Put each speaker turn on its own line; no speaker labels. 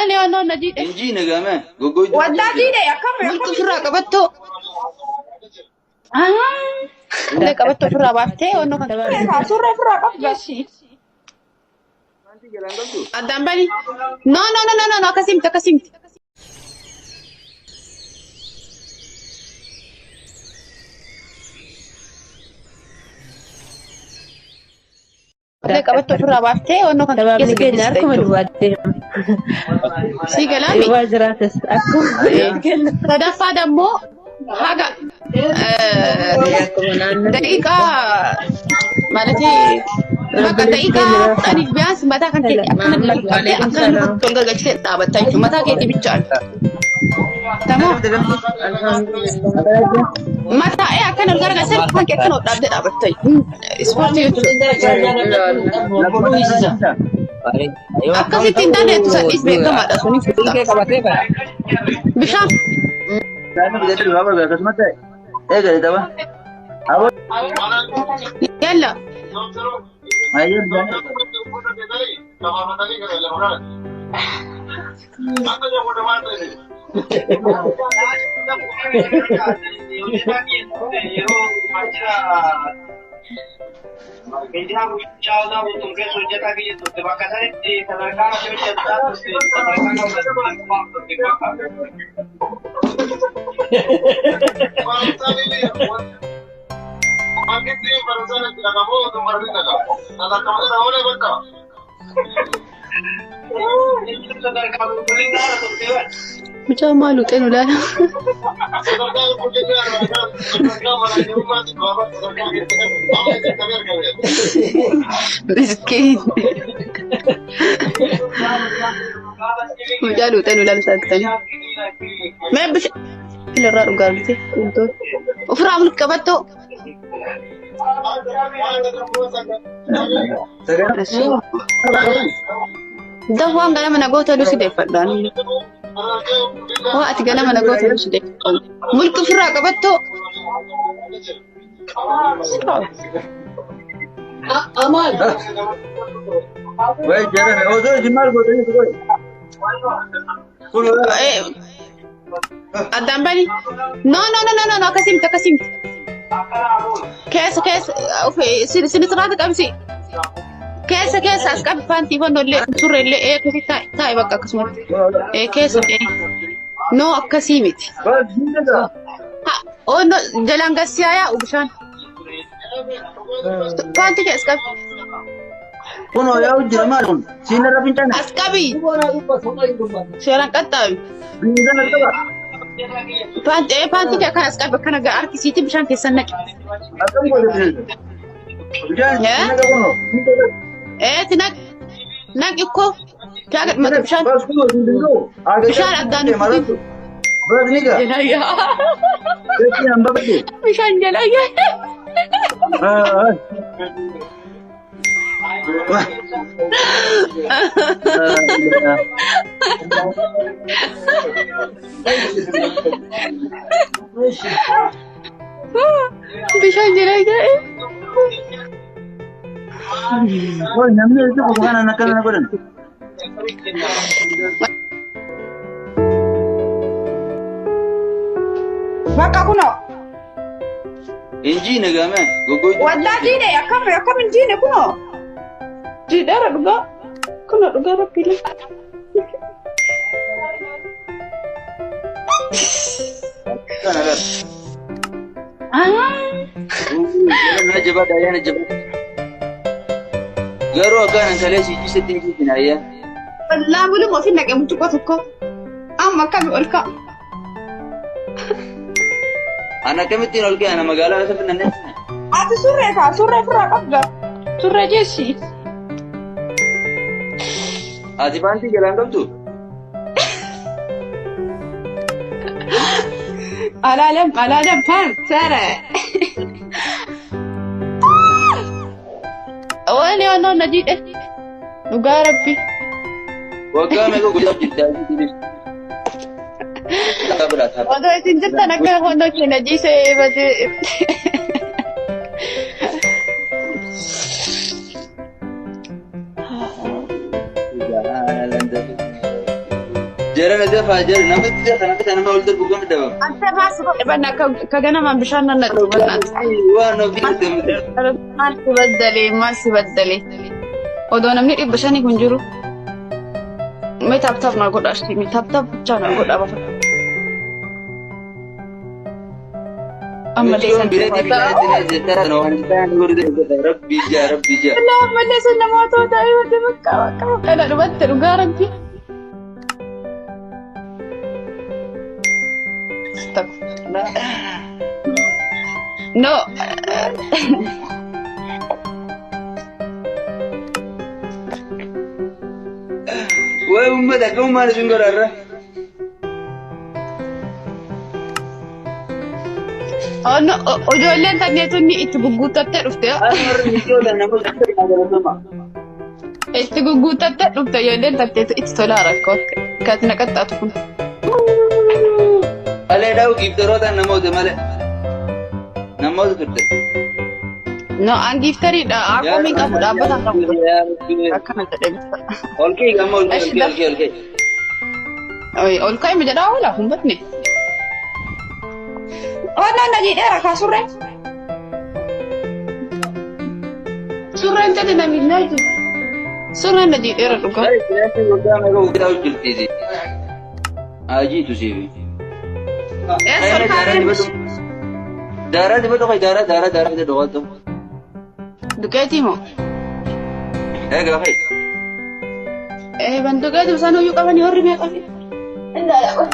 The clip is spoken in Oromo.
Wani ono najide.
Inji nagame. Gogoy.
Wallahi ne akam
Mulku firra qabatto. Ne qabatto firra baaftee ono kan.
surre fira qabda.
Addaan bani. No, akasimti. Ne qabatto firra baaftee ono kan.
Tabaabni keenya akkuma duwwaattee
Si galami.
waa jiraatas akkuma
Sadaffaa dammoo haga
akkuma naannoo
daqiiqaa maalitii bakka daqiiqaa kudhaniif biyaas mataa kan kee akkana lakkaalee akkana tol gargalchitee dhaabbattaa jechuudha. Mataa keetii bichaan. Tamoo mataa akkana ol gargalchee kan kee akkana ol dhaabdee dhaabbattaa. Ispoortii jechuudha. Akkasitti hin dandeettu sadhiis beekamaadha suni fudhata. Bishaan. Yalla. Macam malu tenu dah. Miskin. Macam lu tenu dah saktan. मैं लड़ा रुका थे तो फिर हम लोग कब तो दवा गला mana goota lu sidee fadhaan waa ati gala mana goota lu sidee mulku firraa qabatto amal
Wai jara ozo jimal gote ni koi.
addaan bani no akasimti keessa sini sirraata qabsi keessa as qabi faantii fannollee surreellee eegusi taa'e bakka akkasumatti keessa no akkasii miti no jalaan gassiyaa yaa'u bishaan faantii keessa qabi
Kuno ya ujjira maalun siina rafincana.
as qabi seeraan qaxxaawi
Bingana qaba.
Paantii kan as qabi akkana harkisiitii bishaan keessan naqi.
Akkam godhe. Bijaan naga kuno.
Naqi ko kaaga mata bishaan.
Bas kuno dindigo.
Bishaan addaan
maratu. Bas niga.
Jalaya.
Kesi ambabatu.
Bishaan jalaya. Bishaan jalaya.
Oh, namni itu bukan anak-anak godhan.
Bakka kuno.
Inji nagame. Gogoy.
Wallahi ne akam inji ne kuno. Jidara duga. Kuno duga rapile.
Kan agar. Najaba daya najaba. Garo akan kale si setting kinaya.
Wallahi bulu mo fin naqe mutu ko. Amma kami olka.
Anak kami tinol ke anak magala sa pinanne.
Ati surre fira qabda. Surre jeshi.
Adi banti jalan kau tu.
Alalam pan sare. Wani ono najide. Duga rabbi.
Wagga me ko gudap jidda ji. Tak berat.
Waduh isin jirta nakka hono ke najise bade.
Jaran ada fajar, nama tidak karena mau ulter bukan ada.
Ante masih bana kagana man bishan nan nadu bana.
Wah, nabi itu.
Masih badali. Odo namni ibshani kunjuru. Me tap na god ashti me tap chana god aba. Amma
Dia bila dia no kita ngurus dia Rabbi ja.
Allah malle sunna moto dai wade makka kana do batte rugaranti. No.
Wah, umma dah kau mana sungguh rara?
Oh no, ijoolleen tanneetunni itti gugguutattee dhufte. Itti gugguutattee dhufte ijoolleen tanneetu itti tolaa rakkoo akkati naqaxxaatu kun.
Alee daa'u giiftaroota namoota malee. Namoota turte.
No, an giiftariidha. Akkoo min qabu dhaabbata qabu. Akkana jedhee bifa.
Olkee gamma olkee.
Olkee mi jedhaa oola kun batne.
Oh, nana jidera ka surre.
Surreen tadi na midnaati. Surreen na jidera dhuga.
Aji tu sih.
Sol kaareen.
Darah di mana kau darah di doa tu.
Dukeeti moo?
Gapai.
Ban dukeeti sana yuk qabanii warri meeqa? Indaa yaa.